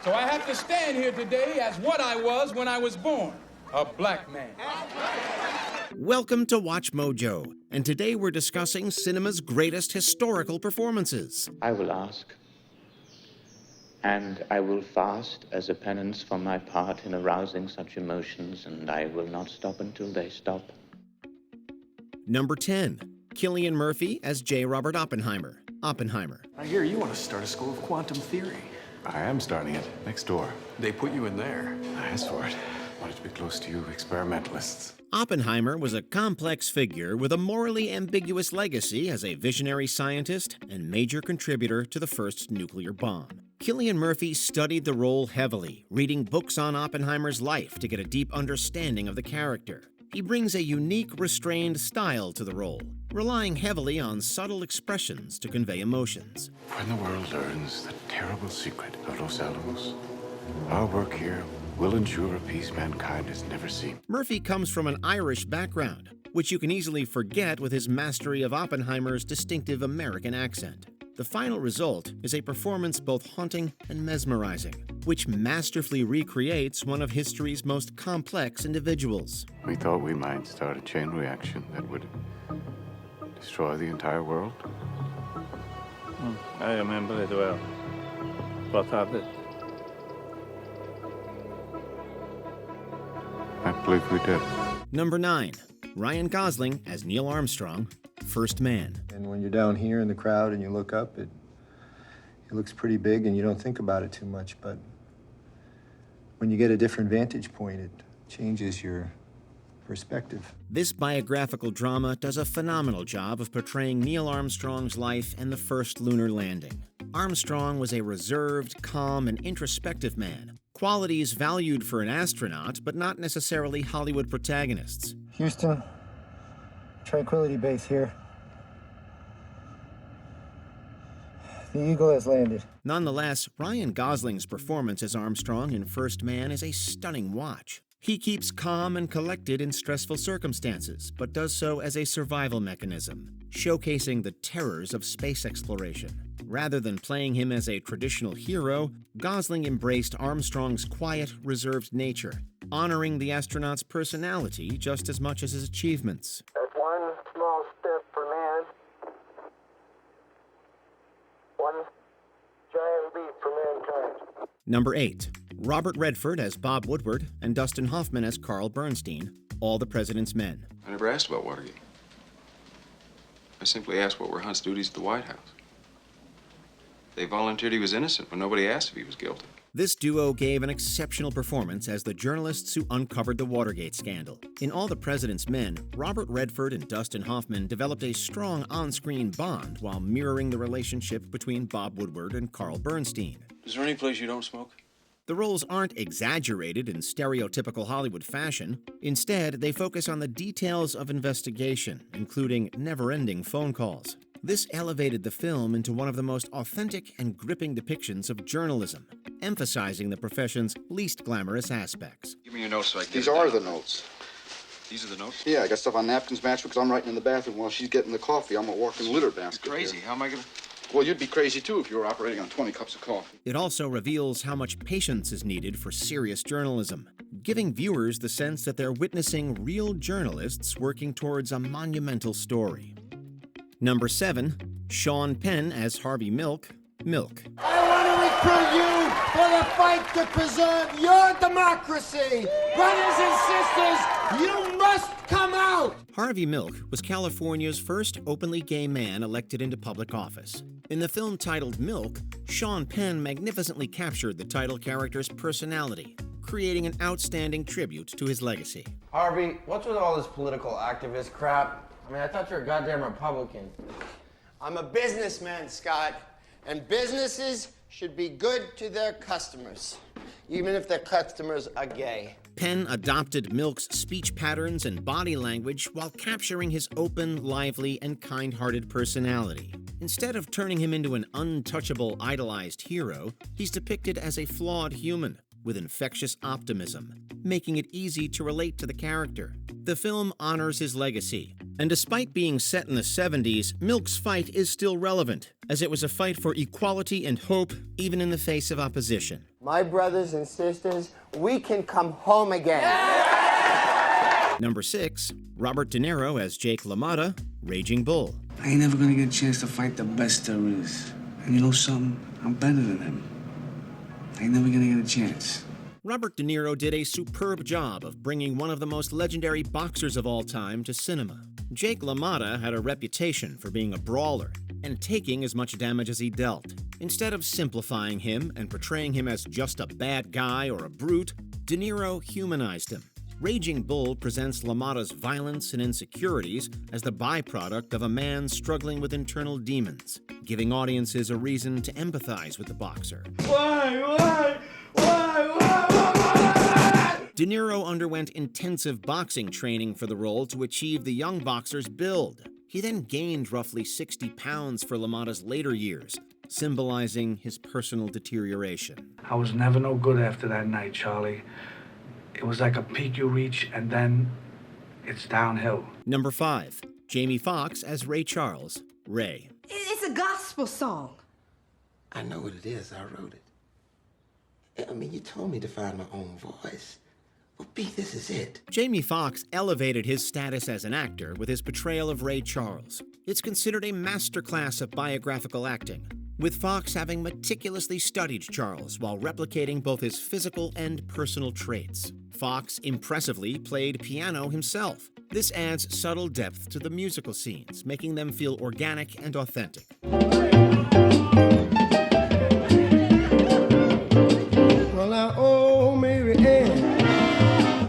So I have to stand here today as what I was when I was born, a black man. Welcome to Watch Mojo, and today we're discussing cinema's greatest historical performances. I will ask, and I will fast as a penance for my part in arousing such emotions, and I will not stop until they stop. Number 10. Cillian Murphy as J. Robert Oppenheimer. Oppenheimer. I hear you want to start a school of quantum theory. I am starting it next door. They put you in there. I asked for it. Wanted to be close to you experimentalists. Oppenheimer was a complex figure with a morally ambiguous legacy as a visionary scientist and major contributor to the first nuclear bomb. Cillian Murphy studied the role heavily, reading books on Oppenheimer's life to get a deep understanding of the character. He brings a unique, restrained style to the role, relying heavily on subtle expressions to convey emotions. When the world learns the terrible secret of Los Alamos, our work here will ensure a peace mankind has never seen. Murphy comes from an Irish background, which you can easily forget with his mastery of Oppenheimer's distinctive American accent. The final result is a performance both haunting and mesmerizing, which masterfully recreates one of history's most complex individuals. We thought we might start a chain reaction that would destroy the entire world. I remember it well. What happened? I believe we did. Number 9. Ryan Gosling as Neil Armstrong, First Man. And when you're down here in the crowd and you look up, it looks pretty big and you don't think about it too much, but when you get a different vantage point, it changes your perspective. This biographical drama does a phenomenal job of portraying Neil Armstrong's life and the first lunar landing. Armstrong was a reserved, calm, and introspective man, qualities valued for an astronaut, but not necessarily Hollywood protagonists. Houston, Tranquility Base here. The Eagle has landed. Nonetheless, Ryan Gosling's performance as Armstrong in First Man is a stunning watch. He keeps calm and collected in stressful circumstances, but does so as a survival mechanism, showcasing the terrors of space exploration. Rather than playing him as a traditional hero, Gosling embraced Armstrong's quiet, reserved nature, honoring the astronaut's personality just as much as his achievements. That's one small step for man, one giant leap for mankind. Number 8. Robert Redford as Bob Woodward and Dustin Hoffman as Carl Bernstein, All the President's Men. I never asked about Watergate. I simply asked what were Hunt's duties at the White House. They volunteered he was innocent when nobody asked if he was guilty. This duo gave an exceptional performance as the journalists who uncovered the Watergate scandal. In All the President's Men, Robert Redford and Dustin Hoffman developed a strong on-screen bond while mirroring the relationship between Bob Woodward and Carl Bernstein. Is there any place you don't smoke? The roles aren't exaggerated in stereotypical Hollywood fashion. Instead, they focus on the details of investigation, including never-ending phone calls. This elevated the film into one of the most authentic and gripping depictions of journalism, emphasizing the profession's least glamorous aspects. Give me your notes so I can These are the notes. These are the notes? Yeah, I got stuff on napkins matched because I'm writing in the bathroom while she's getting the coffee. I'm a walking litter basket. You're crazy. Here. How am I gonna... Well, you'd be crazy, too, if you were operating on 20 cups of coffee. It also reveals how much patience is needed for serious journalism, giving viewers the sense that they're witnessing real journalists working towards a monumental story. Number 7. Sean Penn as Harvey Milk, Milk. I want to recruit you for the fight to preserve your democracy. Brothers and sisters, you must come out. Harvey Milk was California's first openly gay man elected into public office. In the film titled Milk, Sean Penn magnificently captured the title character's personality, creating an outstanding tribute to his legacy. Harvey, what's with all this political activist crap? I mean, I thought you were a goddamn Republican. I'm a businessman, Scott, and businesses should be good to their customers, even if their customers are gay. Penn adopted Milk's speech patterns and body language while capturing his open, lively, and kind-hearted personality. Instead of turning him into an untouchable, idolized hero, he's depicted as a flawed human with infectious optimism, making it easy to relate to the character. The film honors his legacy, and despite being set in the 70s, Milk's fight is still relevant, as it was a fight for equality and hope, even in the face of opposition. My brothers and sisters, we can come home again. Number 6, Robert De Niro as Jake LaMotta, Raging Bull. I ain't never gonna get a chance to fight the best there is. And you know something? I'm better than him. I ain't never gonna get a chance. Robert De Niro did a superb job of bringing one of the most legendary boxers of all time to cinema. Jake LaMotta had a reputation for being a brawler and taking as much damage as he dealt. Instead of simplifying him and portraying him as just a bad guy or a brute, De Niro humanized him. Raging Bull presents LaMotta's violence and insecurities as the byproduct of a man struggling with internal demons, giving audiences a reason to empathize with the boxer. Why? De Niro underwent intensive boxing training for the role to achieve the young boxer's build. He then gained roughly 60 pounds for LaMotta's later years, symbolizing his personal deterioration. I was never no good after that night, Charlie. It was like a peak you reach, and then it's downhill. Number 5, Jamie Foxx as Ray Charles, Ray. It's a gospel song. I know what it is. I wrote it. I mean, you told me to find my own voice. Well, B, this is it. Jamie Foxx elevated his status as an actor with his portrayal of Ray Charles. It's considered a masterclass of biographical acting, with Foxx having meticulously studied Charles while replicating both his physical and personal traits. Foxx impressively played piano himself. This adds subtle depth to the musical scenes, making them feel organic and authentic. Well, I owe Mary Ann.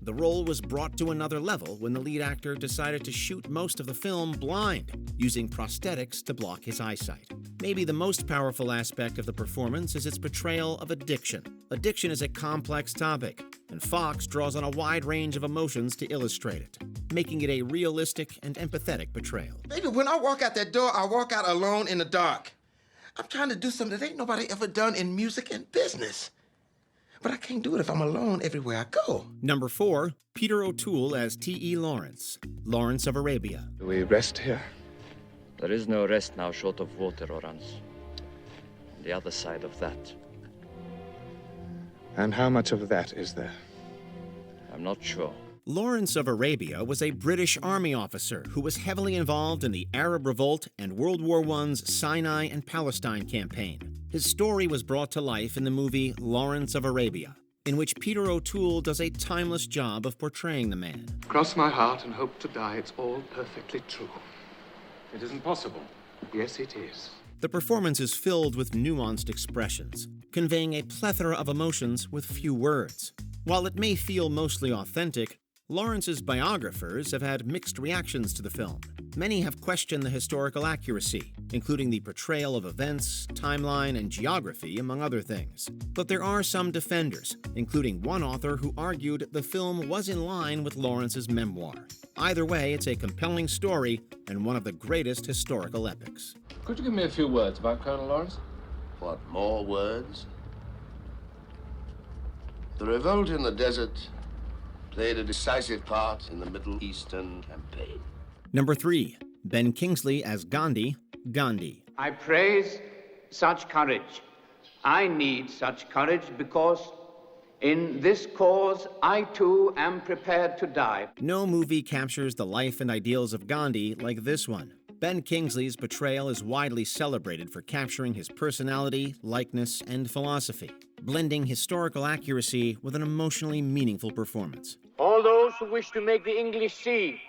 The role was brought to another level when the lead actor decided to shoot most of the film blind, using prosthetics to block his eyesight. Maybe the most powerful aspect of the performance is its portrayal of addiction. Addiction is a complex topic, and Foxx draws on a wide range of emotions to illustrate it, making it a realistic and empathetic portrayal. Baby, when I walk out that door, I walk out alone in the dark. I'm trying to do something that ain't nobody ever done in music and business. But I can't do it if I'm alone everywhere I go. Number 4, Peter O'Toole as T.E. Lawrence, Lawrence of Arabia. Do we rest here? There is no rest now short of water, Orans. The other side of that. And how much of that is there? I'm not sure. Lawrence of Arabia was a British army officer who was heavily involved in the Arab Revolt and World War I's Sinai and Palestine campaign. His story was brought to life in the movie Lawrence of Arabia, in which Peter O'Toole does a timeless job of portraying the man. Cross my heart and hope to die. It's all perfectly true. It isn't possible. Yes, it is. The performance is filled with nuanced expressions, conveying a plethora of emotions with few words. While it may feel mostly authentic, Lawrence's biographers have had mixed reactions to the film. Many have questioned the historical accuracy, including the portrayal of events, timeline, and geography, among other things. But there are some defenders, including one author who argued the film was in line with Lawrence's memoir. Either way, it's a compelling story and one of the greatest historical epics. Could you give me a few words about Colonel Lawrence? What, more words? The revolt in the desert played a decisive part in the Middle Eastern campaign. Number 3, Ben Kingsley as Gandhi, Gandhi. I praise such courage. I need such courage because in this cause I too am prepared to die. No movie captures the life and ideals of Gandhi like this one. Ben Kingsley's portrayal is widely celebrated for capturing his personality, likeness, and philosophy, blending historical accuracy with an emotionally meaningful performance. All those who wish to make the English see,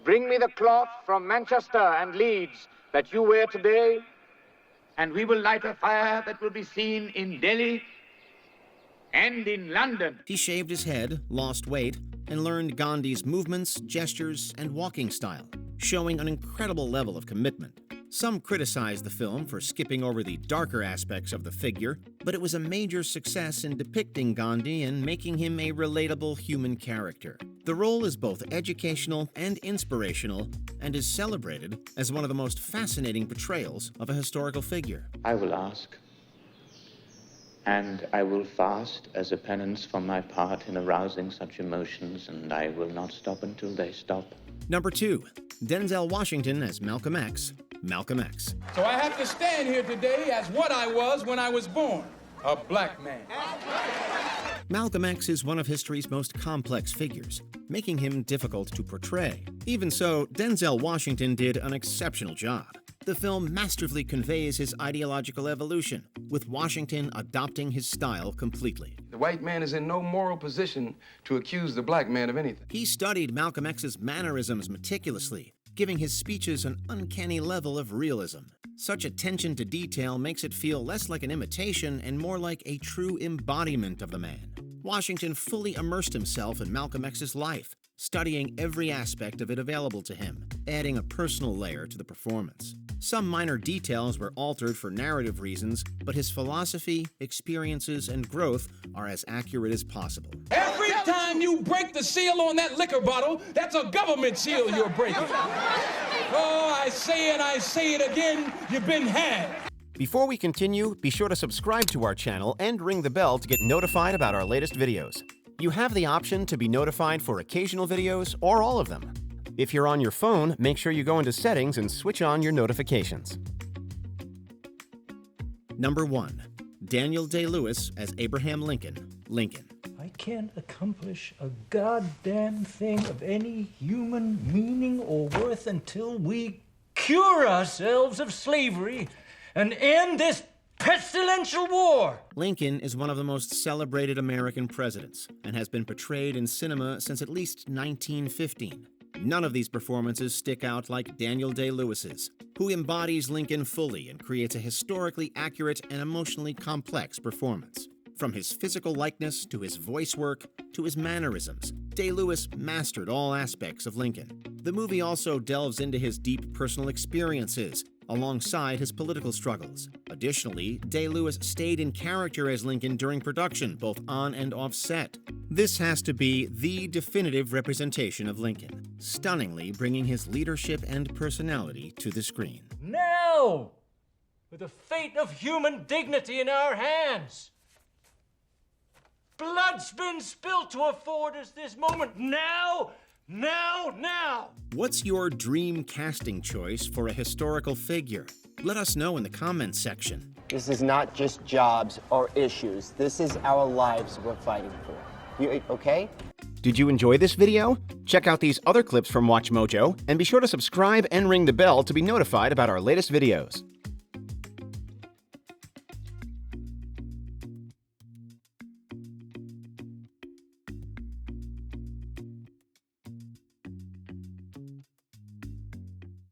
bring me the cloth from Manchester and Leeds that you wear today, and we will light a fire that will be seen in Delhi and in London. He shaved his head, lost weight, and learned Gandhi's movements, gestures, and walking style, showing an incredible level of commitment. Some criticized the film for skipping over the darker aspects of the figure, but it was a major success in depicting Gandhi and making him a relatable human character. The role is both educational and inspirational, and is celebrated as one of the most fascinating portrayals of a historical figure. I will ask, and I will fast as a penance for my part in arousing such emotions, and I will not stop until they stop. Number 2, Denzel Washington as Malcolm X, Malcolm X. So I have to stand here today as what I was when I was born, a black man. Malcolm X is one of history's most complex figures, making him difficult to portray. Even so, Denzel Washington did an exceptional job. The film masterfully conveys his ideological evolution, with Washington adopting his style completely. The white man is in no moral position to accuse the black man of anything. He studied Malcolm X's mannerisms meticulously, giving his speeches an uncanny level of realism. Such attention to detail makes it feel less like an imitation and more like a true embodiment of the man. Washington fully immersed himself in Malcolm X's life, studying every aspect of it available to him, adding a personal layer to the performance. Some minor details were altered for narrative reasons, but his philosophy, experiences, and growth are as accurate as possible. Every time you break the seal on that liquor bottle, that's a government seal you're breaking. Oh, I say it again, you've been had. Before we continue, be sure to subscribe to our channel and ring the bell to get notified about our latest videos. You have the option to be notified for occasional videos or all of them. If you're on your phone, make sure you go into Settings and switch on your notifications. Number 1. Daniel Day-Lewis as Abraham Lincoln, Lincoln. I can't accomplish a goddamn thing of any human meaning or worth until we cure ourselves of slavery and end this pestilential war. Lincoln is one of the most celebrated American presidents and has been portrayed in cinema since at least 1915. None of these performances stick out like Daniel Day-Lewis's, who embodies Lincoln fully and creates a historically accurate and emotionally complex performance. From his physical likeness to his voice work to his mannerisms, Day-Lewis mastered all aspects of Lincoln. The movie also delves into his deep personal experiences, alongside his political struggles. Additionally, Day-Lewis stayed in character as Lincoln during production, both on and off set. This has to be the definitive representation of Lincoln, stunningly bringing his leadership and personality to the screen. Now, with the fate of human dignity in our hands, blood's been spilled to afford us this moment. Now! What's your dream casting choice for a historical figure? Let us know in the comments section. This is not just jobs or issues. This is our lives we're fighting for. You okay? Did you enjoy this video? Check out these other clips from WatchMojo, and be sure to subscribe and ring the bell to be notified about our latest videos.